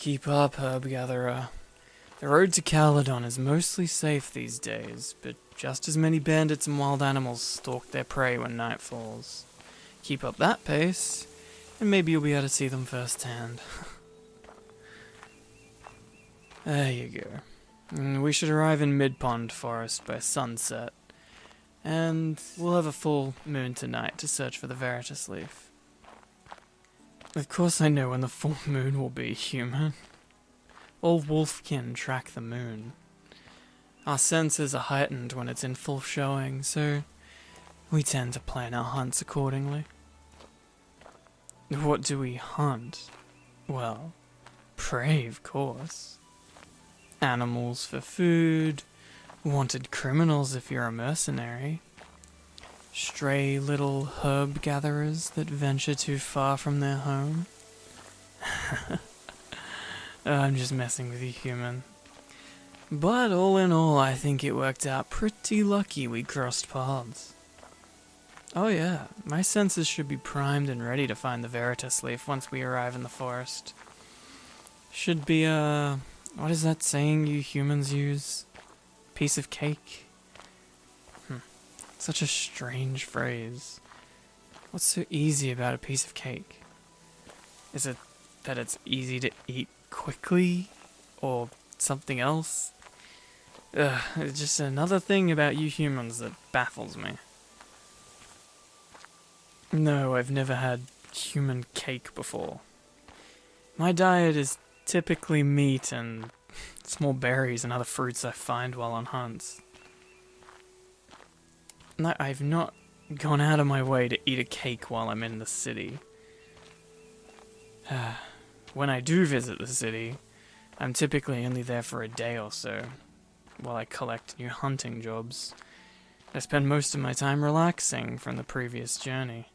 Keep up, herb gatherer. The road to 𝘎𝘐 is mostly safe these days, but just as many bandits and wild animals stalk their prey when night falls. Keep up that pace, and maybe you'll be able to see them firsthand. There you go. We should arrive in Mid-Pond Forest by sunset, and we'll have a full moon tonight to search for the Veritas leaf. Of course I know when the full moon will be, human. All wolfkin track the moon. Our senses are heightened when it's in full showing, so we tend to plan our hunts accordingly. What do we hunt? Well, prey, of course. Animals for food, wanted criminals if you're a mercenary, stray little herb gatherers that venture too far from their home. I'm just messing with you, human. But all in all, I think it worked out pretty lucky we crossed paths. Oh yeah, my senses should be primed and ready to find the Veritas leaf once we arrive in the forest. Should be what is that saying you humans use? Piece of cake? Such a strange phrase. What's so easy about a piece of cake? Is it that it's easy to eat quickly? Or something else? It's just another thing about you humans that baffles me. No, I've never had human cake before. My diet is typically meat and small berries and other fruits I find while on hunts. No, I've not gone out of my way to eat a cake while I'm in the city. When I do visit the city, I'm typically only there for a day or so, while I collect new hunting jobs. I spend most of my time relaxing from the previous journey.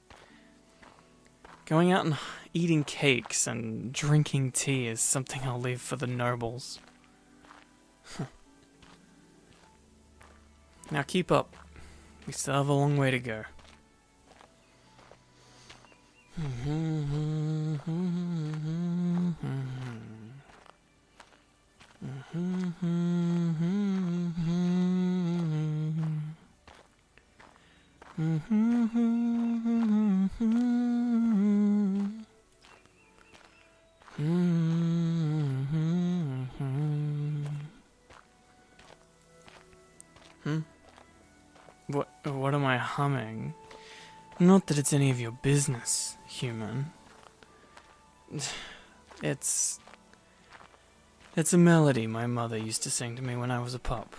Going out and eating cakes and drinking tea is something I'll leave for the nobles. Now keep up. We still have a long way to go. What am I humming? Not that it's any of your business, human. It's a melody my mother used to sing to me when I was a pup.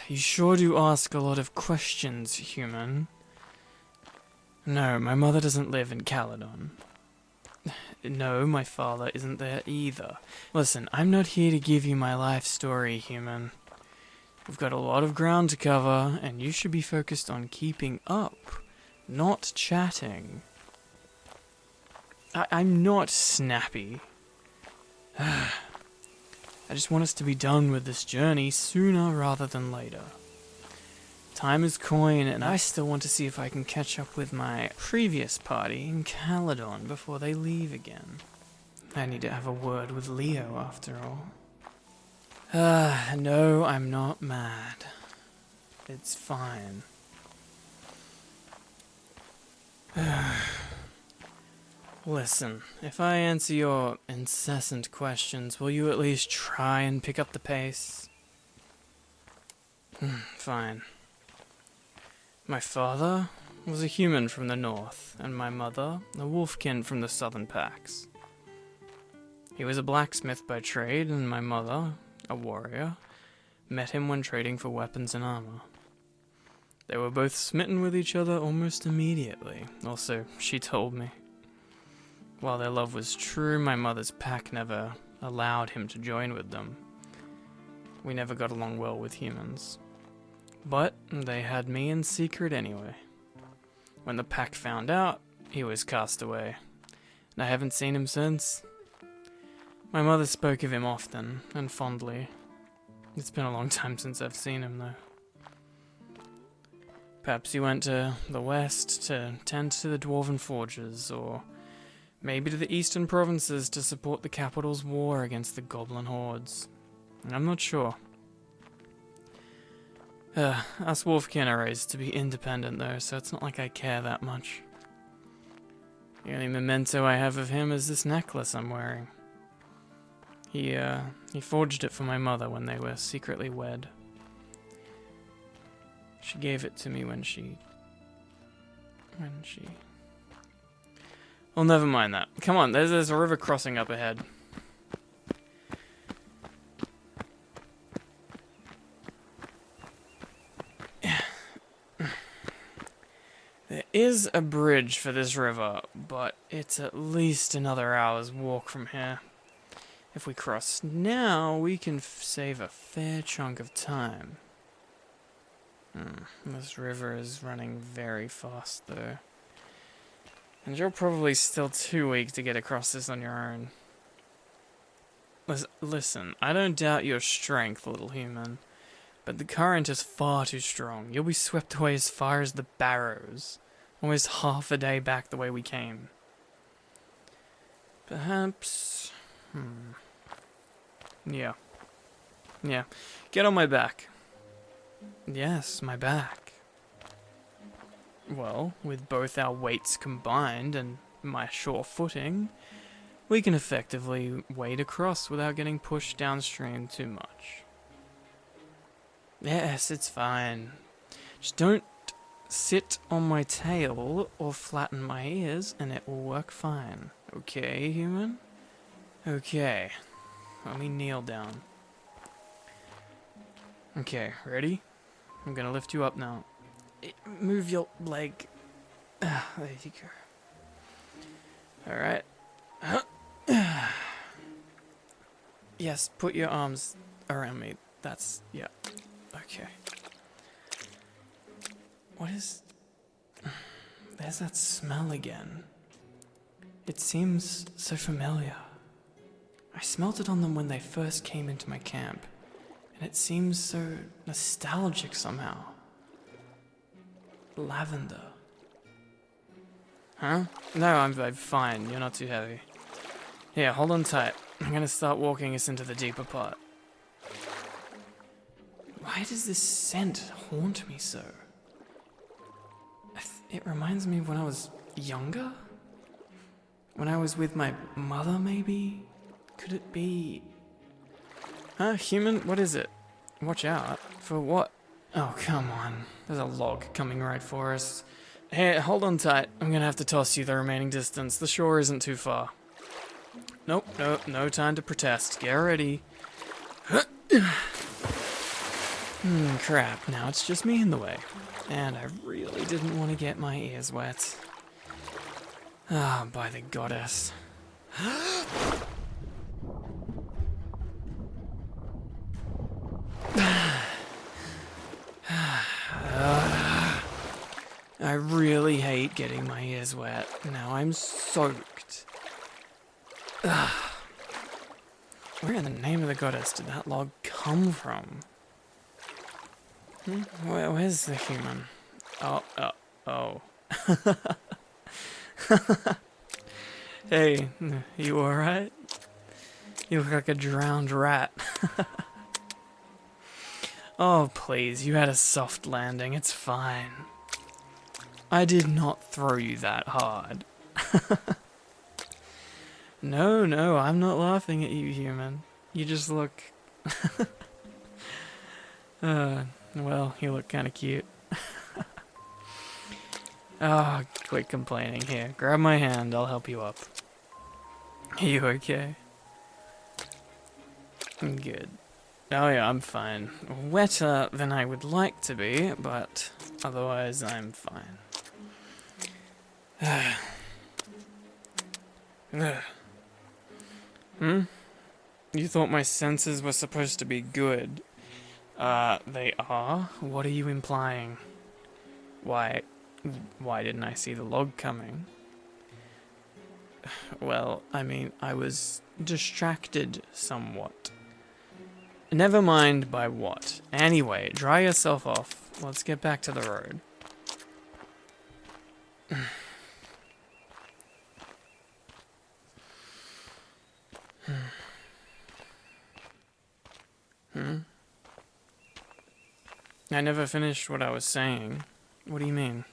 You sure do ask a lot of questions, human. No, my mother doesn't live in 𝘎𝘐. No, my father isn't there either. Listen, I'm not here to give you my life story, human. We've got a lot of ground to cover, and you should be focused on keeping up, not chatting. I'm not snappy. I just want us to be done with this journey sooner rather than later. Time is coin, and I still want to see if I can catch up with my previous party in 𝘎𝘐 before they leave again. I need to have a word with Leo after all. No, I'm not mad. It's fine. Listen, if I answer your incessant questions, will you at least try and pick up the pace? Fine. My father was a human from the north, and my mother a wolfkin from the southern packs. He was a blacksmith by trade, and my mother, a warrior, met him when trading for weapons and armor. They were both smitten with each other almost immediately, or so she told me. While their love was true, my mother's pack never allowed him to join with them. We never got along well with humans. But they had me in secret anyway. When the pack found out, he was cast away, and I haven't seen him since. My mother spoke of him often and fondly. It's been a long time since I've seen him, though. Perhaps he went to the west to tend to the dwarven forges, or Maybe to the eastern provinces to support the capital's war against the goblin hordes. I'm not sure. Us wolfkin are raised to be independent though, so it's not like I care that much. The only memento I have of him is this necklace I'm wearing. He forged it for my mother when they were secretly wed. She gave it to me when she... Well, never mind that. Come on, there's a river crossing up ahead. There is a bridge for this river, but it's at least another hour's walk from here. If we cross now, we can save a fair chunk of time. This river is running very fast, though. And you're probably still too weak to get across this on your own. Listen, I don't doubt your strength, little human. But the current is far too strong. You'll be swept away as far as the Barrows. Almost half a day back the way we came. Perhaps... Yeah. Get on my back. Yes, my back. Well, with both our weights combined and my sure footing, we can effectively wade across without getting pushed downstream too much. Yes, it's fine. Just don't sit on my tail or flatten my ears and it will work fine. Okay, human? Okay. Let me kneel down. Okay, ready? I'm gonna lift you up now. Move your leg. There you go. Alright. Yes, put your arms around me. That's... yeah. Okay. What is... There's that smell again. It seems so familiar. I smelt it on them when they first came into my camp, and it seems so nostalgic somehow. Lavender. Huh? No, I'm fine. You're not too heavy. Here, hold on tight. I'm gonna start walking us into the deeper part. Why does this scent haunt me so? It reminds me of when I was younger? When I was with my mother, maybe? Could it be... Huh, human? What is it? Watch out. For what? Oh, come on. There's a log coming right for us. Hey, hold on tight. I'm gonna have to toss you the remaining distance. The shore isn't too far. Nope, no time to protest. Get ready. Crap. Now it's just me in the way. And I really didn't want to get my ears wet. Ah, by the goddess. I really hate getting my ears wet. Now I'm soaked. Where in the name of the goddess did that log come from? Where's the human? Oh. Hey, you alright? You look like a drowned rat. Oh, please, you had a soft landing. It's fine. I did not throw you that hard. No, I'm not laughing at you, human. You just look... well, you look kind of cute. Oh, quit complaining. Here, grab my hand, I'll help you up. Are you okay? I'm good. Oh yeah, I'm fine. Wetter than I would like to be, but otherwise I'm fine. You thought my senses were supposed to be good. They are? What are you implying? Why didn't I see the log coming? Well, I mean, I was distracted somewhat. Never mind by what. Anyway, dry yourself off. Let's get back to the road. I never finished what I was saying. What do you mean?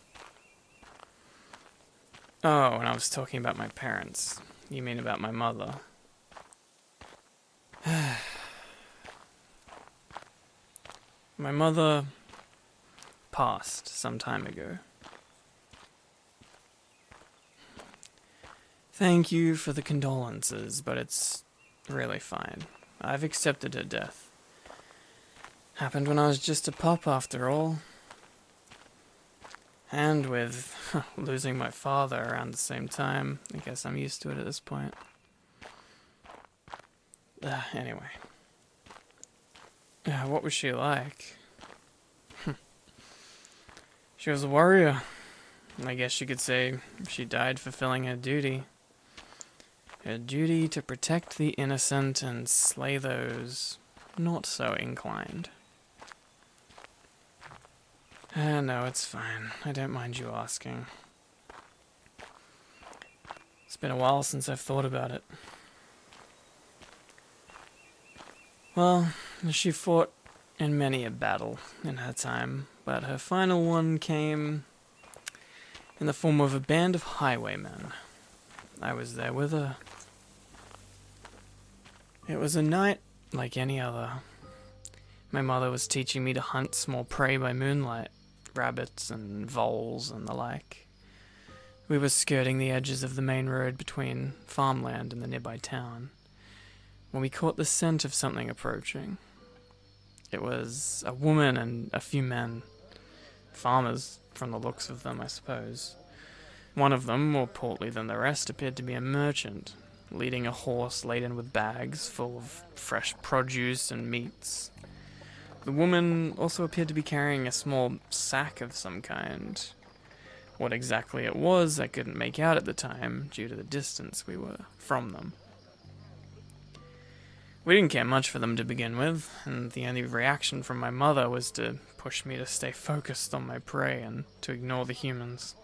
Oh, when I was talking about my parents. You mean about my mother? My mother passed some time ago. Thank you for the condolences, but it's really fine. I've accepted her death. Happened when I was just a pup, after all. And with losing my father around the same time, I guess I'm used to it at this point. Anyway. What was she like? She was a warrior. I guess you could say she died fulfilling her duty. Her duty to protect the innocent and slay those not so inclined. No, it's fine. I don't mind you asking. It's been a while since I've thought about it. Well, she fought in many a battle in her time, but her final one came in the form of a band of highwaymen. I was there with her. It was a night like any other. My mother was teaching me to hunt small prey by moonlight, rabbits and voles and the like. We were skirting the edges of the main road between farmland and the nearby town, when we caught the scent of something approaching. It was a woman and a few men. Farmers, from the looks of them, I suppose. One of them, more portly than the rest, appeared to be a merchant, leading a horse laden with bags full of fresh produce and meats. The woman also appeared to be carrying a small sack of some kind. What exactly it was, I couldn't make out at the time, due to the distance we were from them. We didn't care much for them to begin with, and the only reaction from my mother was to push me to stay focused on my prey and to ignore the humans.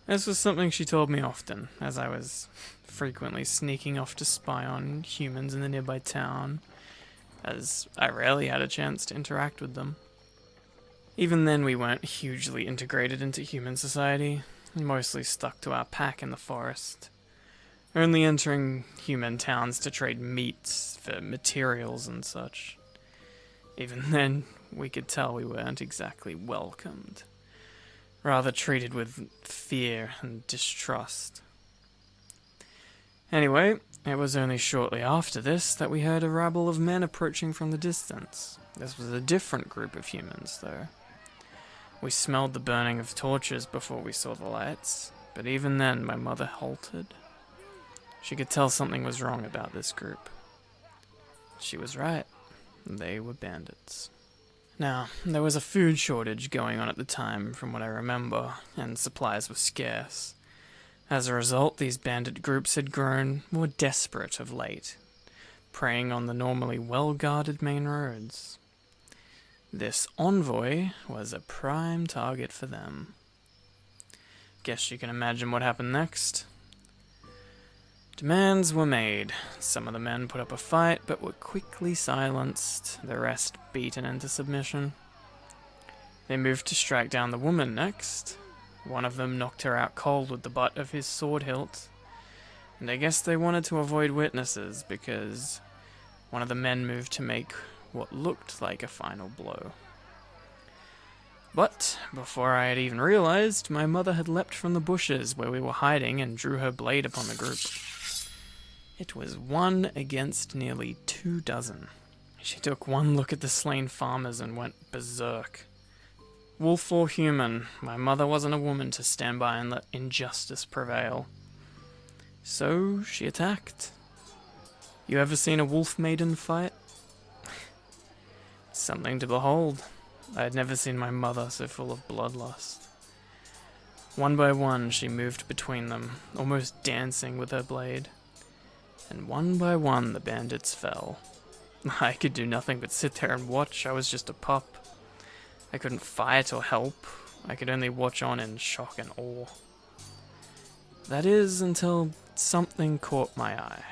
This was something she told me often, as I was frequently sneaking off to spy on humans in the nearby town, as I rarely had a chance to interact with them. Even then, we weren't hugely integrated into human society, mostly stuck to our pack in the forest, only entering human towns to trade meats for materials and such. Even then, we could tell we weren't exactly welcomed, rather treated with fear and distrust. Anyway, it was only shortly after this that we heard a rabble of men approaching from the distance. This was a different group of humans, though. We smelled the burning of torches before we saw the lights, but even then my mother halted. She could tell something was wrong about this group. She was right. They were bandits. Now, there was a food shortage going on at the time, from what I remember, and supplies were scarce. As a result, these bandit groups had grown more desperate of late, preying on the normally well-guarded main roads. This envoy was a prime target for them. Guess you can imagine what happened next. Demands were made. Some of the men put up a fight, but were quickly silenced, the rest beaten into submission. They moved to strike down the woman next. One of them knocked her out cold with the butt of his sword hilt, and I guess they wanted to avoid witnesses because one of the men moved to make what looked like a final blow. But before I had even realized, my mother had leapt from the bushes where we were hiding and drew her blade upon the group. It was 1 against nearly 2 dozen. She took one look at the slain farmers and went berserk. Wolf or human, my mother wasn't a woman to stand by and let injustice prevail. So she attacked. You ever seen a wolf maiden fight? Something to behold. I had never seen my mother so full of bloodlust. One by one she moved between them, almost dancing with her blade. And one by one the bandits fell. I could do nothing but sit there and watch. I was just a pup. I couldn't fight or help. I could only watch on in shock and awe. That is, until something caught my eye.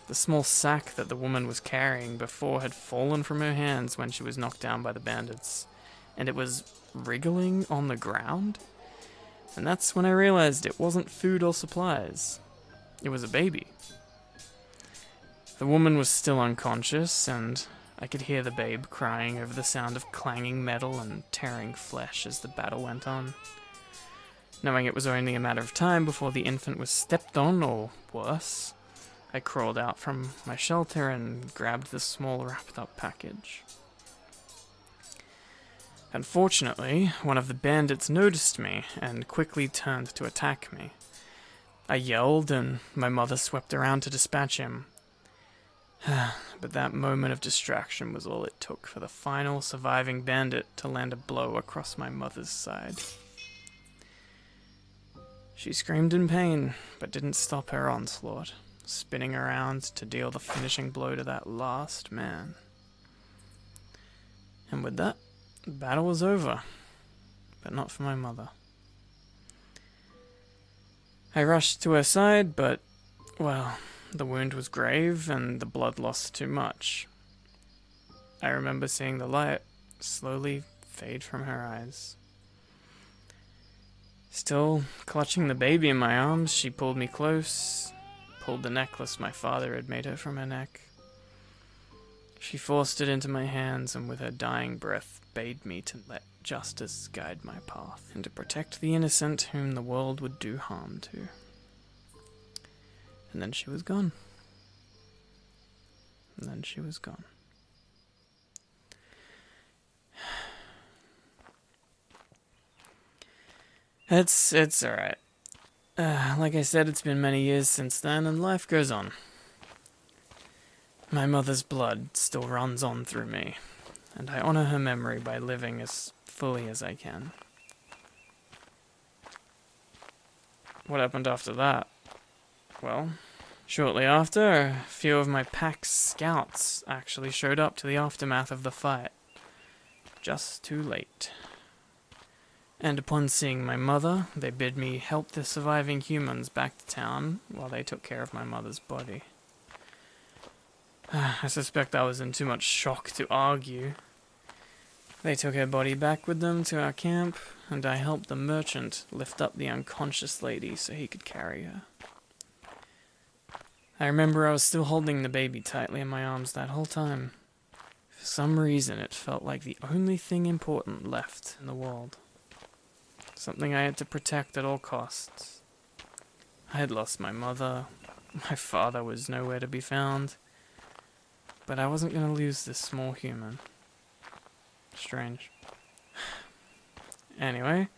The small sack that the woman was carrying before had fallen from her hands when she was knocked down by the bandits, and it was wriggling on the ground. And that's when I realized it wasn't food or supplies. It was a baby. The woman was still unconscious, and I could hear the babe crying over the sound of clanging metal and tearing flesh as the battle went on. Knowing it was only a matter of time before the infant was stepped on, or worse, I crawled out from my shelter and grabbed the small wrapped-up package. Unfortunately, one of the bandits noticed me and quickly turned to attack me. I yelled, and my mother swept around to dispatch him. But that moment of distraction was all it took for the final surviving bandit to land a blow across my mother's side. She screamed in pain, but didn't stop her onslaught, spinning around to deal the finishing blow to that last man. And with that, the battle was over, but not for my mother. I rushed to her side, but, well, the wound was grave and the blood loss too much. I remember seeing the light slowly fade from her eyes. Still clutching the baby in my arms, she pulled me close, pulled the necklace my father had made her from her neck. She forced it into my hands and with her dying breath bade me to let justice guide my path and to protect the innocent whom the world would do harm to. And then she was gone. And then she was gone. It's alright. Like I said, it's been many years since then, and life goes on. My mother's blood still runs on through me, and I honor her memory by living as fully as I can. What happened after that? Well, shortly after, a few of my pack's scouts actually showed up to the aftermath of the fight. Just too late. And upon seeing my mother, they bid me help the surviving humans back to town while they took care of my mother's body. I suspect I was in too much shock to argue. They took her body back with them to our camp, and I helped the merchant lift up the unconscious lady so he could carry her. I remember I was still holding the baby tightly in my arms that whole time. For some reason, it felt like the only thing important left in the world. Something I had to protect at all costs. I had lost my mother, my father was nowhere to be found, but I wasn't going to lose this small human. Strange. Anyway,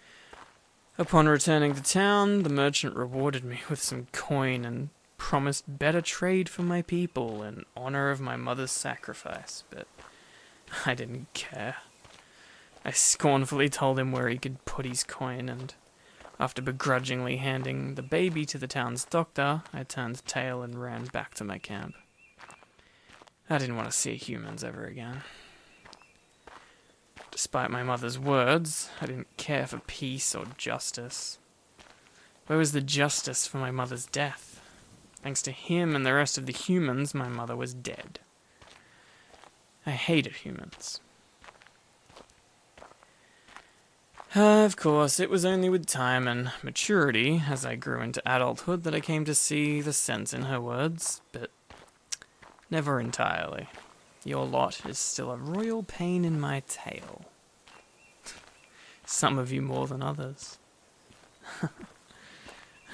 upon returning to town, the merchant rewarded me with some coin and promised better trade for my people in honor of my mother's sacrifice, but I didn't care. I scornfully told him where he could put his coin, and after begrudgingly handing the baby to the town's doctor, I turned tail and ran back to my camp. I didn't want to see humans ever again. Despite my mother's words, I didn't care for peace or justice. Where was the justice for my mother's death? Thanks to him and the rest of the humans, my mother was dead. I hated humans. Of course, it was only with time and maturity, as I grew into adulthood, that I came to see the sense in her words, but never entirely. Your lot is still a royal pain in my tail. Some of you more than others.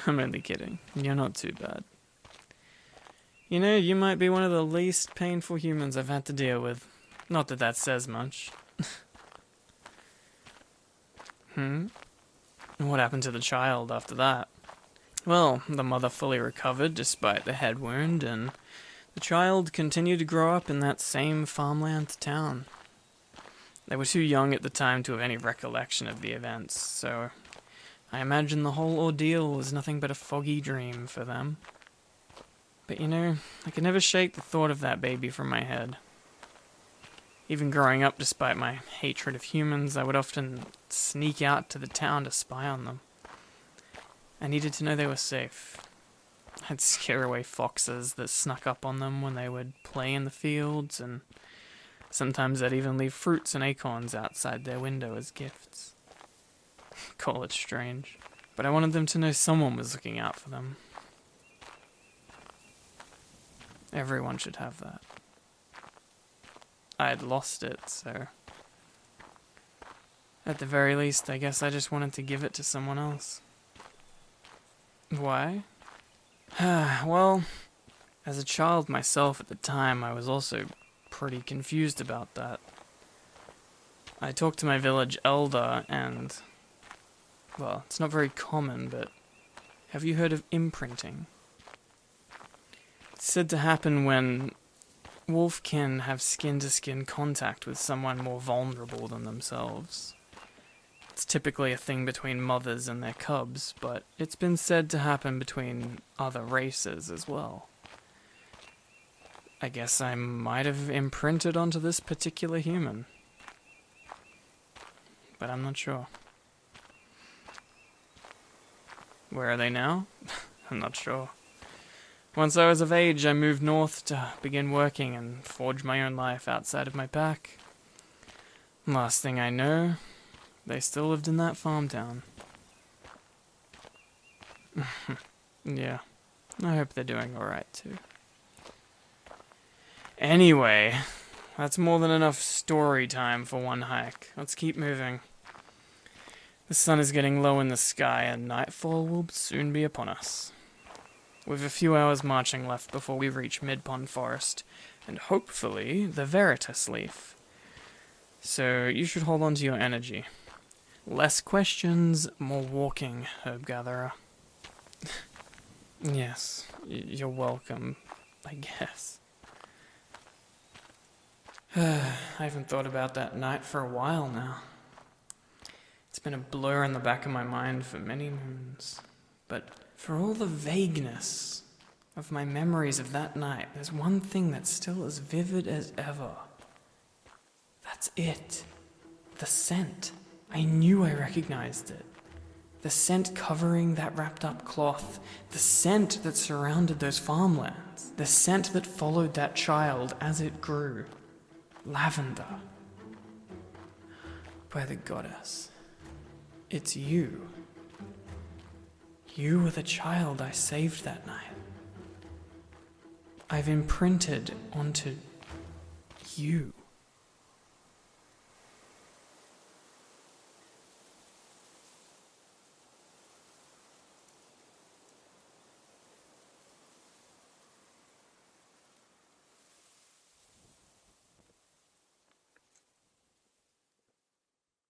I'm only kidding. You're not too bad. You know, you might be one of the least painful humans I've had to deal with. Not that that says much. What happened to the child after that? Well, the mother fully recovered despite the head wound, and the child continued to grow up in that same farmland town. They were too young at the time to have any recollection of the events, so I imagine the whole ordeal was nothing but a foggy dream for them. But you know, I could never shake the thought of that baby from my head. Even growing up, despite my hatred of humans, I would often sneak out to the town to spy on them. I needed to know they were safe. I'd scare away foxes that snuck up on them when they would play in the fields, and sometimes I'd even leave fruits and acorns outside their window as gifts. Call it strange, but I wanted them to know someone was looking out for them. Everyone should have that. I had lost it, so at the very least, I guess I just wanted to give it to someone else. Why? Well, as a child myself at the time, I was also pretty confused about that. I talked to my village elder and, well, it's not very common, but have you heard of imprinting? It's said to happen when wolfkin have skin-to-skin contact with someone more vulnerable than themselves. It's typically a thing between mothers and their cubs, but it's been said to happen between other races as well. I guess I might have imprinted onto this particular human, but I'm not sure. Where are they now? I'm not sure. Once I was of age, I moved north to begin working and forge my own life outside of my pack. Last thing I know, they still lived in that farm town. Yeah, I hope they're doing alright too. Anyway, that's more than enough story time for one hike. Let's keep moving. The sun is getting low in the sky and nightfall will soon be upon us. We've a few hours marching left before we reach Mid-Pond Forest, and hopefully the Veritas Leaf. So you should hold on to your energy. Less questions, more walking, herb gatherer. Yes, you're welcome, I guess. I haven't thought about that night for a while now. It's been a blur in the back of my mind for many moons. But for all the vagueness of my memories of that night, there's one thing that's still as vivid as ever. That's it. The scent. I knew I recognized it. The scent covering that wrapped up cloth. The scent that surrounded those farmlands. The scent that followed that child as it grew. Lavender. By the goddess. It's you. You were the child I saved that night. I've imprinted onto you.